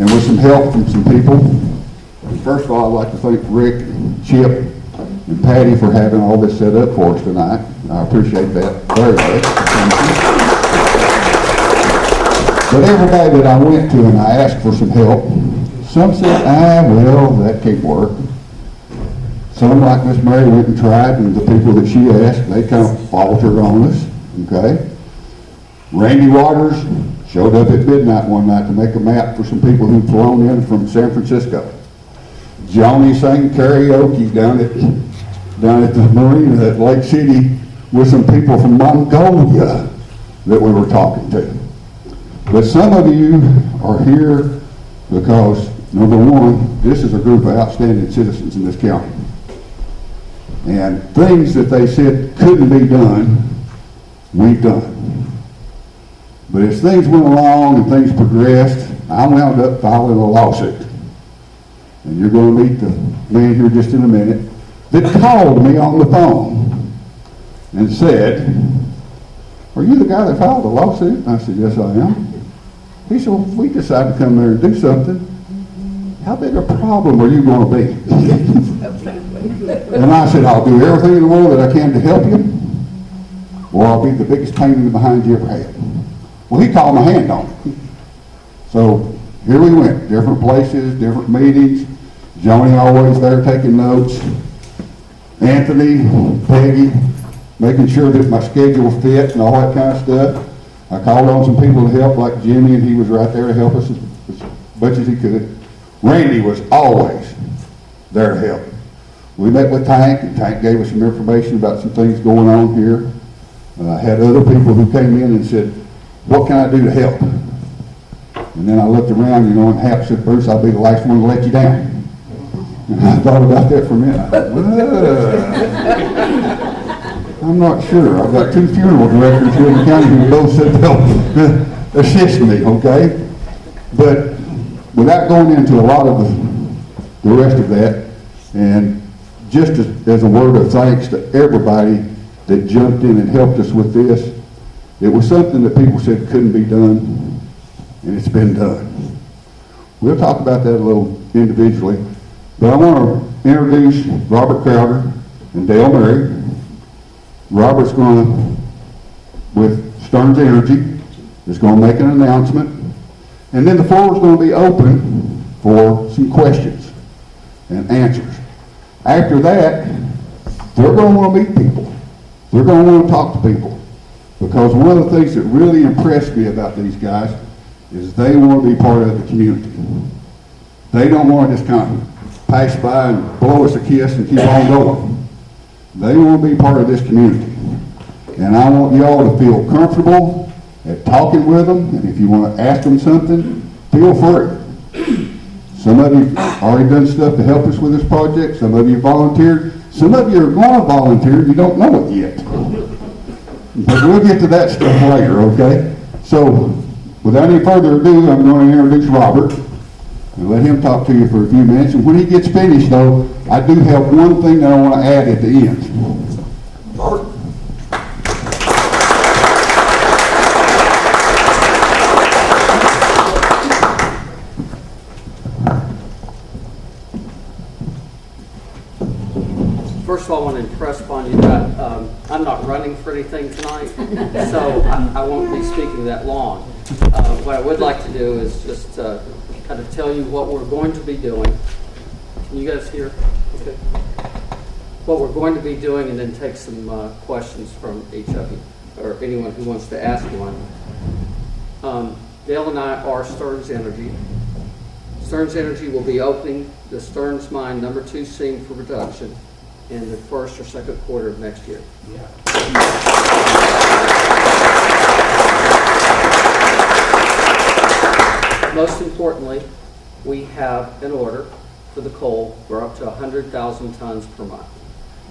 and with some help from some people. First of all, I'd like to thank Rick, Chip, and Patty for having all this set up for us tonight. I appreciate that very much. But everybody that I went to and I asked for some help, some said, well, that can't work. Some, like Miss Mary, went and tried, and the people that she asked, they kind of faltered on us, okay? Randy Waters showed up at midnight one night to make a map for some people who'd flown in from San Francisco. Johnny sang karaoke down at the marina at Lake City with some people from Mongolia that we were talking to. But some of you are here because, number one, this is a group of outstanding citizens in this county. And things that they said couldn't be done, we've done. But as things went along and things progressed, I wound up filing a lawsuit. And you're going to meet the man here just in a minute that called me on the phone and said, "Are you the guy that filed the lawsuit?" And I said, "Yes, I am." He said, "Well, if we decide to come there and do something, how big a problem are you going to be?" And I said, "I'll do everything in the world that I can to help you, or I'll be the biggest pain in the behind you ever had." Well, he called my hand on it. So here we went, different places, different meetings. Joni always there taking notes. Anthony, Peggy, making sure that my schedule fit and all that kind of stuff. I called on some people to help, like Jimmy, and he was right there to help us as much as he could. Randy was always there to help. We met with Tank, and Tank gave us some information about some things going on here. I had other people who came in and said, "What can I do to help?" And then I looked around, and Hap said, "Bruce, I'll be the last one to let you down." And I thought about that for a minute. I thought, I'm not sure. I've got two funeral directors here in the county who both said they'll assist me, okay? But without going into a lot of the rest of that, and just as a word of thanks to everybody that jumped in and helped us with this, it was something that people said couldn't be done, and it's been done. We'll talk about that a little individually, but I want to introduce Robert Crowder and Dale Murray. Robert's going to, with Stearns Energy, is going to make an announcement, and then the floor is going to be open for some questions and answers. After that, they're going to want to meet people. They're going to want to talk to people. Because one of the things that really impressed me about these guys is they want to be part of the community. They don't want to just kind of pass by and blow us a kiss and keep on going. They want to be part of this community. And I want y'all to feel comfortable at talking with them, and if you want to ask them something, feel free. Some of you already done stuff to help us with this project. Some of you volunteered. Some of you are going to volunteer. You don't know it yet. But we'll get to that stuff later, okay? So, without any further ado, I'm going to introduce Robert and let him talk to you for a few minutes. And when he gets finished, though, I do have one thing that I want to add at the end. Robert? First of all, I want to impress upon you that I'm not running for anything tonight, so I won't be speaking that long. What I would like to do is just kind of tell you what we're going to be doing. Can you guys hear? Okay. What we're going to be doing, and then take some questions from each of you, or anyone who wants to ask one. Dale and I are Stearns Energy. Stearns Energy will be opening the Stearns Mine number 2 seam for production in the first or second quarter of next year. Yeah. Most importantly, we have an order for the coal. We're up to 100,000 tons per month.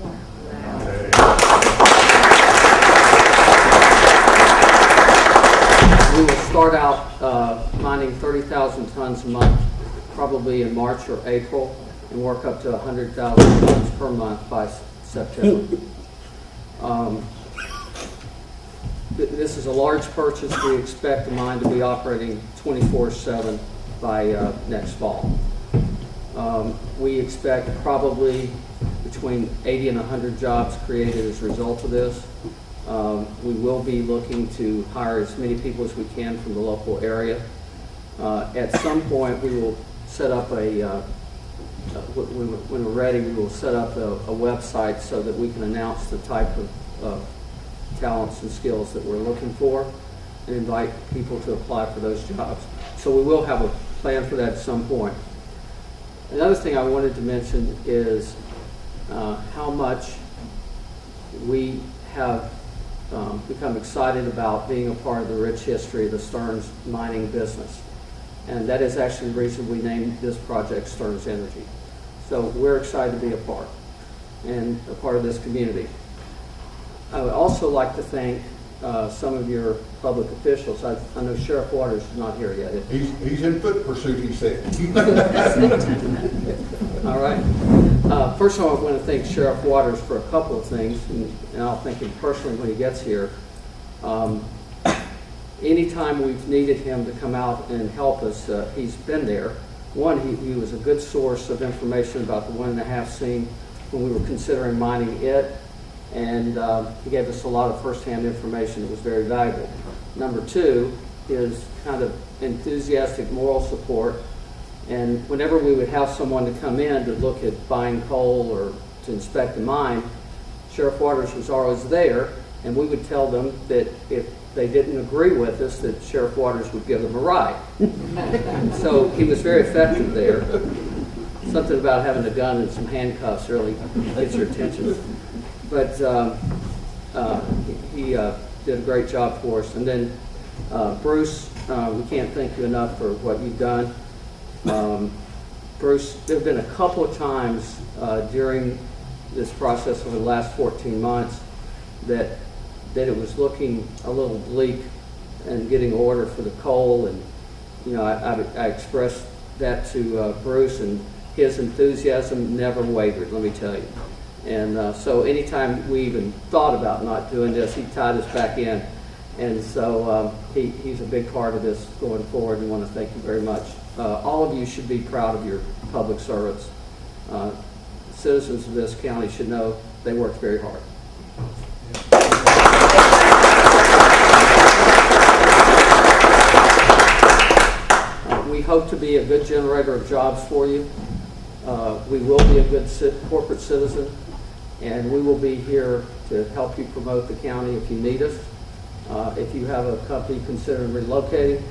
Wow. We will start out mining 30,000 tons a month, probably in March or April, and work up to 100,000 tons per month by September. This is a large purchase. We expect the mine to be operating 24/7 by next fall. We expect probably between 80 and 100 jobs created as a result of this. We will be looking to hire as many people as we can from the local area. At some point, we will set up when we're ready, we will set up a website so that we can announce the type of talents and skills that we're looking for and invite people to apply for those jobs. So we will have a plan for that at some point. Another thing I wanted to mention is how much we have become excited about being a part of the rich history of the Stearns mining business. And that is actually the reason we named this project Stearns Energy. So we're excited to be a part of this community. I would also like to thank some of your public officials. I know Sheriff Waters is not here yet. He's in foot pursuit, he said. All right. First of all, I want to thank Sheriff Waters for a couple of things, and I'll thank him personally when he gets here. Anytime we've needed him to come out and help us, he's been there. One, he was a good source of information about the 1.5 seam when we were considering mining it, and he gave us a lot of firsthand information that was very valuable. Number two, his kind of enthusiastic moral support, and whenever we would have someone to come in to look at buying coal or to inspect the mine, Sheriff Waters was always there, and we would tell them that if they didn't agree with us, that Sheriff Waters would give them a ride. So he was very effective there. Something about having a gun and some handcuffs really gets your attention. But he did a great job for us. And then Bruce, we can't thank you enough for what you've done. Bruce, there have been a couple of times during this process over the last 14 months that it was looking a little bleak and getting order for the coal, and I expressed that to Bruce, and his enthusiasm never wavered, let me tell you. And so anytime we even thought about not doing this, he tied us back in, and so he's a big part of this going forward, and I want to thank you very much. All of you should be proud of your public servants. Citizens of this county should know they worked very hard. We hope to be a good generator of jobs for you. We will be a good corporate citizen, and we will be here to help you promote the county if you need us. If you have a company considering relocating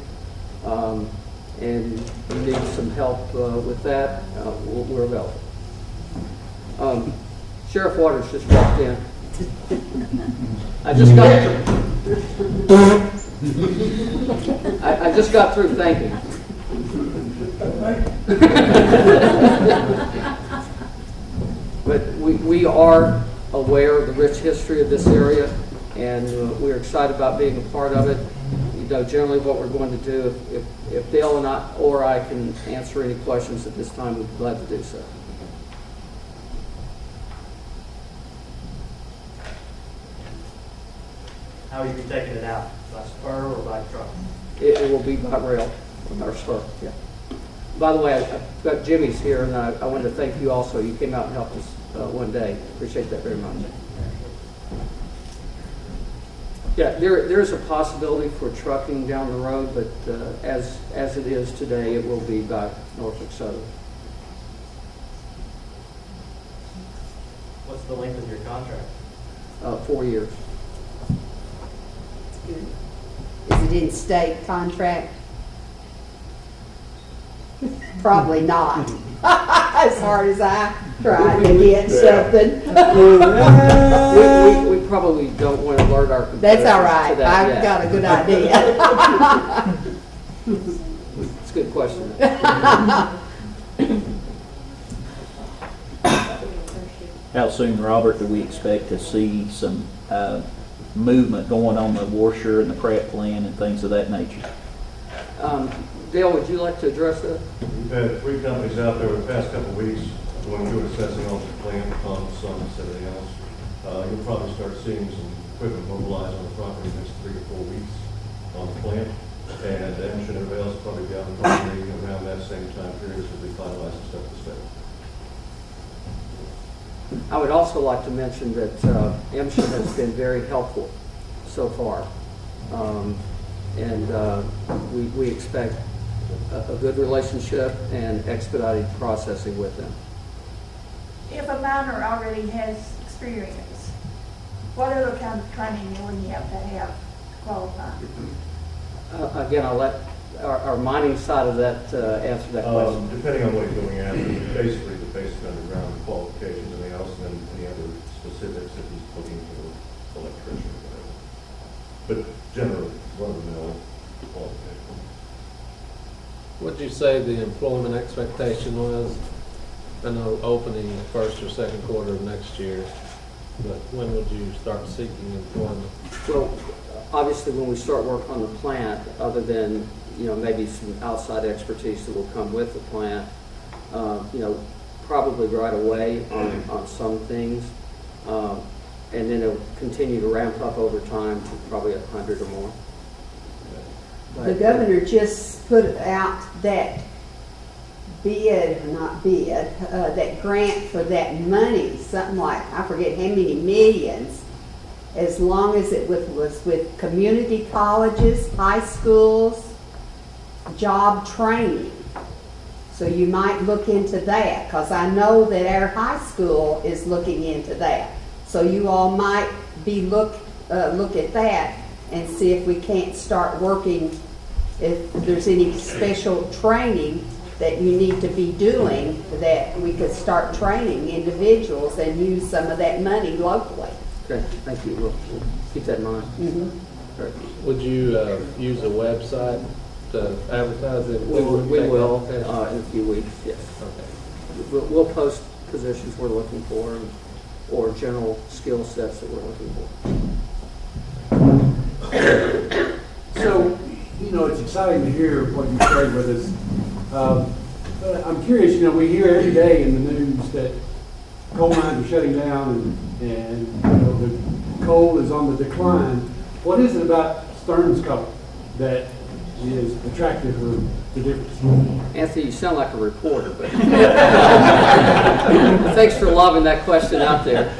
and you need some help with that, we're available. Sheriff Waters just walked in. I just got through thanking. But we are aware of the rich history of this area, and we're excited about being a part of it. Generally what we're going to do, if Dale and I can answer any questions at this time, we'd be glad to do so. How will you be taking it out? By spur or by truck? It will be by rail or spur, yeah. By the way, I've got Jimmy's here, and I wanted to thank you also. You came out and helped us one day. Appreciate that very much. Yeah, there's a possibility for trucking down the road, but as it is today, it will be by Norfolk Southern. What's the length of your contract? 4 years. Good. Is it in state contract? Probably not. As hard as I tried to get something. We probably don't want to alert our competitors. That's all right. To that I've got a good idea. It's a good question. How soon, Robert, do we expect to see some movement going on the Warsher and the Pratt plant and things of that nature? Dale, would you like to address that? We've had 3 companies out there over the past couple of weeks going through assessing on the plant, pumps, sumps, everything else. You'll probably start seeing some equipment mobilized on the property in the next 3 to 4 weeks on the plant. And Amshire and everybody else will probably be out on the property around that same time period as we finalize the stuff with state. I would also like to mention that MSHA has been very helpful so far. We expect a good relationship and expedited processing with them. If a miner already has experience, what other kind of training will he have to qualify? Again, I'll let our mining side of that answer that question. Depending on what he's going after, basically the basic underground qualifications and anything else, and then any other specifics if he's looking for electrician or whatever. But generally, run-of-the-mill qualification. What'd you say the employment expectation was? I know opening the first or second quarter of next year, but when would you start seeking employment? Well, obviously, when we start work on the plant, other than, maybe some outside expertise that will come with the plant, probably right away on some things. And then it'll continue to ramp up over time to probably 100 or more. The governor just put out that that grant for that money, something like, I forget how many millions, as long as it was with community colleges, high schools, job training. So you might look into that, because I know that our high school is looking into that. So you all might be look at that and see if we can't start working, if there's any special training that you need to be doing, that we could start training individuals and use some of that money locally. Okay, thank you. We'll keep that in mind. Mm-hmm. Right. Would you use a website to advertise it? We will in a few weeks, yes. Okay. We'll post positions we're looking for or general skill sets that we're looking for. So, it's exciting to hear what you shared with us. But I'm curious, we hear every day in the news that coal mines are shutting down and the coal is on the decline. What is it about Stearns coal that is attractive or the difference? Anthony, you sound like a reporter, but thanks for lobbing that question out there.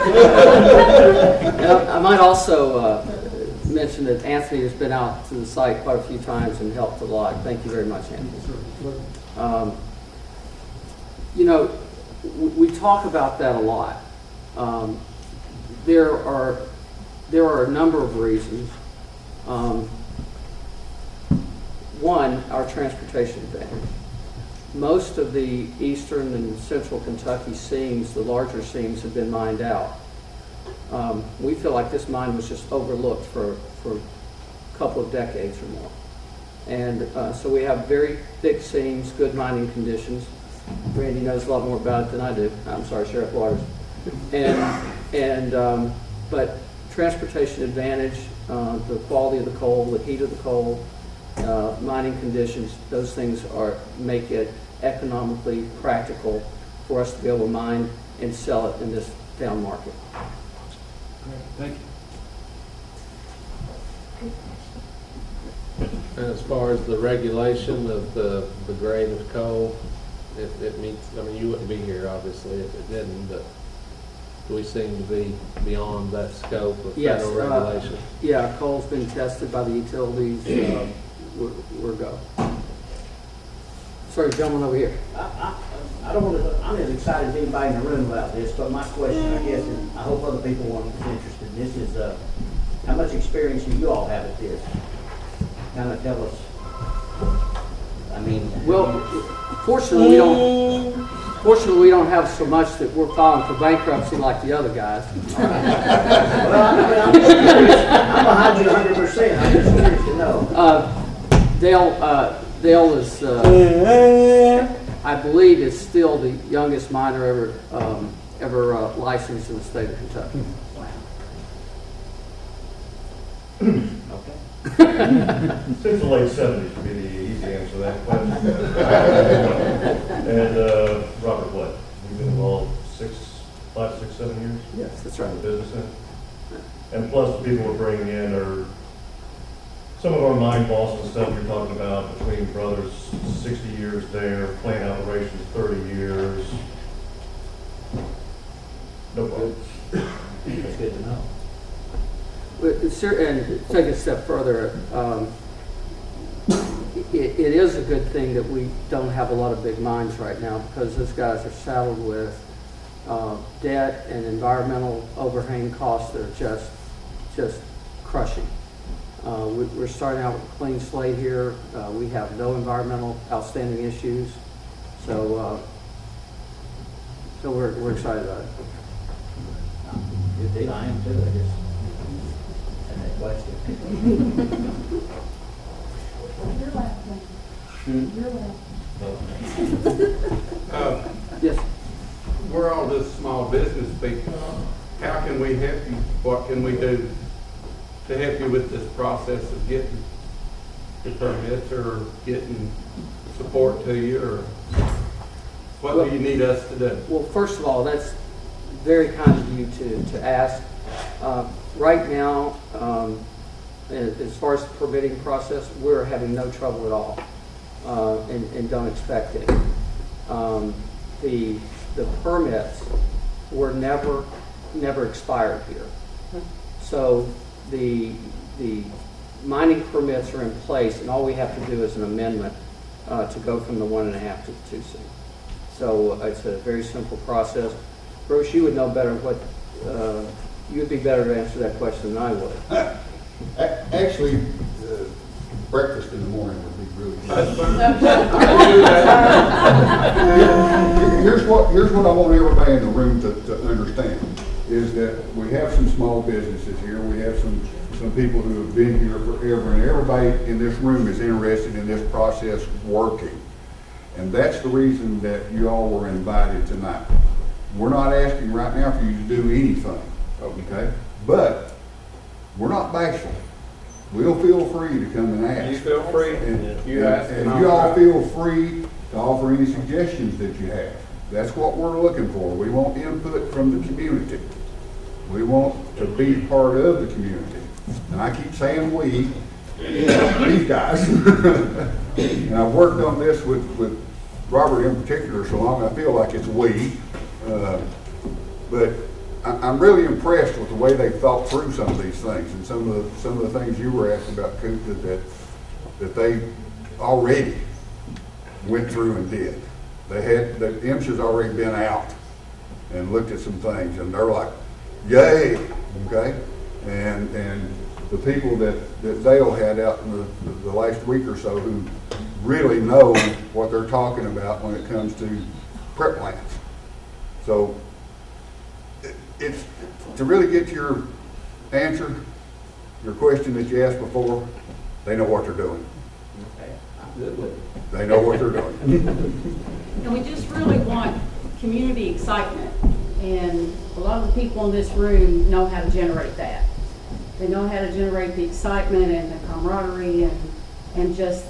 I might also mention that Anthony has been out to the site quite a few times and helped a lot. Thank you very much, Anthony. We talk about that a lot. There are a number of reasons. One, our transportation advantage. Most of the eastern and central Kentucky seams, the larger seams, have been mined out. We feel like this mine was just overlooked for a couple of decades or more. And so we have very thick seams, good mining conditions. Randy knows a lot more about it than I do. I'm sorry, Sheriff Waters. But transportation advantage, the quality of the coal, the heat of the coal, mining conditions, those things make it economically practical for us to be able to mine and sell it in this down market. Great, thank you. And as far as the regulation of the grade of coal, it meets, you wouldn't be here obviously if it didn't, but we seem to be beyond that scope of federal regulation. Yeah, coal's been tested by the utilities. We're go. Sorry, gentleman over here. I don't want to, I'm as excited as anybody in the room about this, but my question, I guess, and I hope other people are interested in this, is how much experience do you all have at this? Kind of tell us. Well, fortunately we don't have so much that we're filing for bankruptcy like the other guys. Well, I'm behind you 100%. I'm just curious to know. Dale is, I believe, is still the youngest miner ever licensed in the state of Kentucky. Okay. Since the late 70s would be the easy answer to that question. And Robert Black, we've been involved 5, 6, 7 years. Yes, that's right. In the business end. And plus the people we're bringing in are Some of our mine Boston stuff you're talking about between brothers, 60 years there, plant operations, 30 years. No problem. That's good to know. And take a step further, it is a good thing that we don't have a lot of big mines right now, because those guys are saddled with debt and environmental overhang costs that are just crushing. We're starting out with a clean slate here. We have no environmental outstanding issues, so we're excited about it. Good deal, I am too, I just had that question. You're laughing. You're laughing. Yes. We're all just small business people. How can we help you? What can we do to help you with this process of getting the permits or getting support to you, or what do you need us to do? Well, first of all, that's very kind of you to ask. Right now, as far as the permitting process, we're having no trouble at all, and don't expect it. The permits were never expired here. So the mining permits are in place, and all we have to do is an amendment to go from the 1.5 to the 2C. So it's a very simple process. Bruce, you would know better you would be better to answer that question than I would. Actually, breakfast in the morning would be really good. Here's what I want everybody in the room to understand, is that we have some small businesses here. We have some people who have been here forever, and everybody in this room is interested in this process working. And that's the reason that you all were invited tonight. We're not asking right now for you to do anything, okay? But we're not bashful. We'll feel free to come and ask. You feel free. And you all feel free to offer any suggestions that you have. That's what we're looking for. We want input from the community. We want to be part of the community. And I keep saying we, these guys. And I've worked on this with Robert in particular so long, I feel like it's we. But I'm really impressed with the way they thought through some of these things, and some of the things you were asking about, Kuta, that they already went through and did. The IMSH has already been out and looked at some things, and they're like, yay, okay? And the people that Dale had out in the last week or so who really know what they're talking about when it comes to prep plants. So it's to really get to your answer, your question that you asked before, they know what they're doing. Okay, I'm good with it. They know what they're doing. And we just really want community excitement. And a lot of the people in this room know how to generate that. They know how to generate the excitement and the camaraderie and just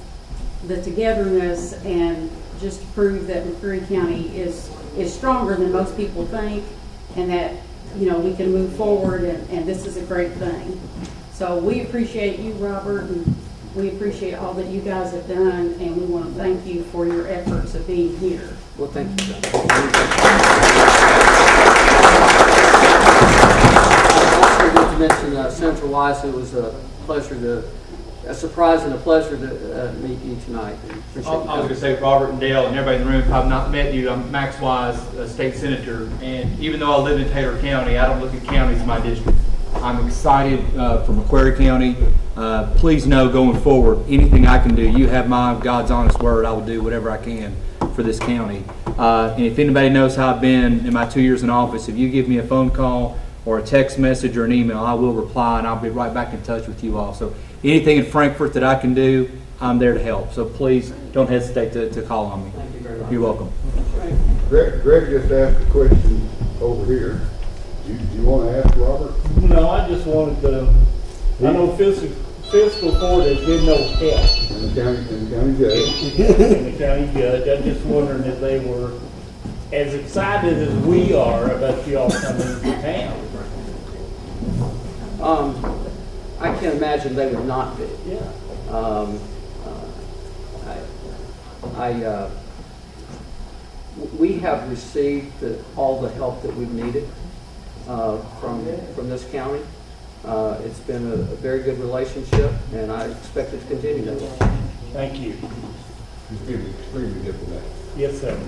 the togetherness, and just to prove that McCreary County is stronger than most people think, and that, you know, we can move forward, and this is a great thing. So we appreciate you, Robert, and we appreciate all that you guys have done, and we want to thank you for your efforts of being here. Well, thank you. I also need to mention Central Wise. It was a surprise and a pleasure to meet you tonight. I was going to say, Robert and Dale and everybody in the room, if I've not met you, I'm Max Wise, state senator, and even though I live in Taylor County, I don't look at counties in my district. I'm excited for McCreary County. Please know going forward, anything I can do, you have my God's honest word, I will do whatever I can for this county. And if anybody knows how I've been in my 2 years in office, if you give me a phone call or a text message or an email, I will reply, and I'll be right back in touch with you all. So anything in Frankfort that I can do, I'm there to help. So please don't hesitate to call on me. Thank you very much. You're welcome. Greg just asked a question over here. Do you want to ask Robert? No, I just wanted to, I know fiscal court has been no help. And the county judge. And the county judge, I'm just wondering if they were as excited as we are about y'all coming to town. I can't imagine they would not be. Yeah. We have received all the help that we've needed from this county. It's been a very good relationship, and I expect it to continue that way. Thank you. It's been extremely diplomatic. Yes, sir.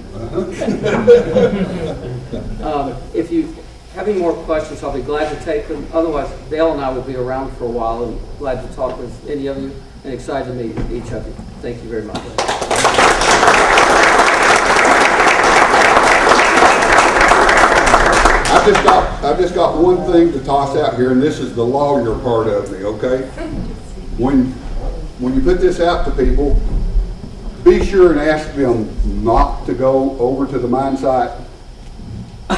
If you have any more questions, I'll be glad to take them. Otherwise, Dale and I will be around for a while and glad to talk with any of you and excited to meet each of you. Thank you very much. I've just got one thing to toss out here, and this is the lawyer part of me, okay? When you put this out to people, be sure and ask them not to go over to the mine site.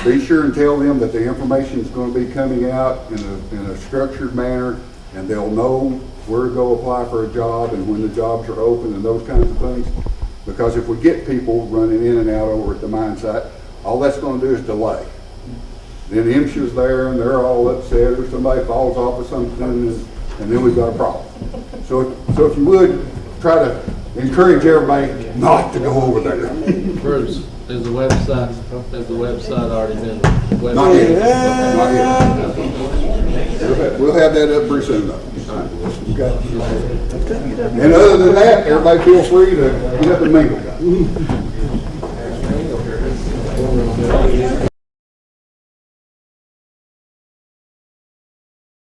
Be sure and tell them that the information is going to be coming out in a structured manner, and they'll know where to go apply for a job and when the jobs are open and those kinds of things. Because if we get people running in and out over at the mine site, all that's going to do is delay. Then MSHA's there and they're all upset, or somebody falls off of something, and then we've got a problem. So if you would, try to encourage everybody not to go over there. Bruce, is the website already been? Not yet. Not yet. We'll have that up pretty soon though. Okay. And other than that, everybody feel free to get up and mingle.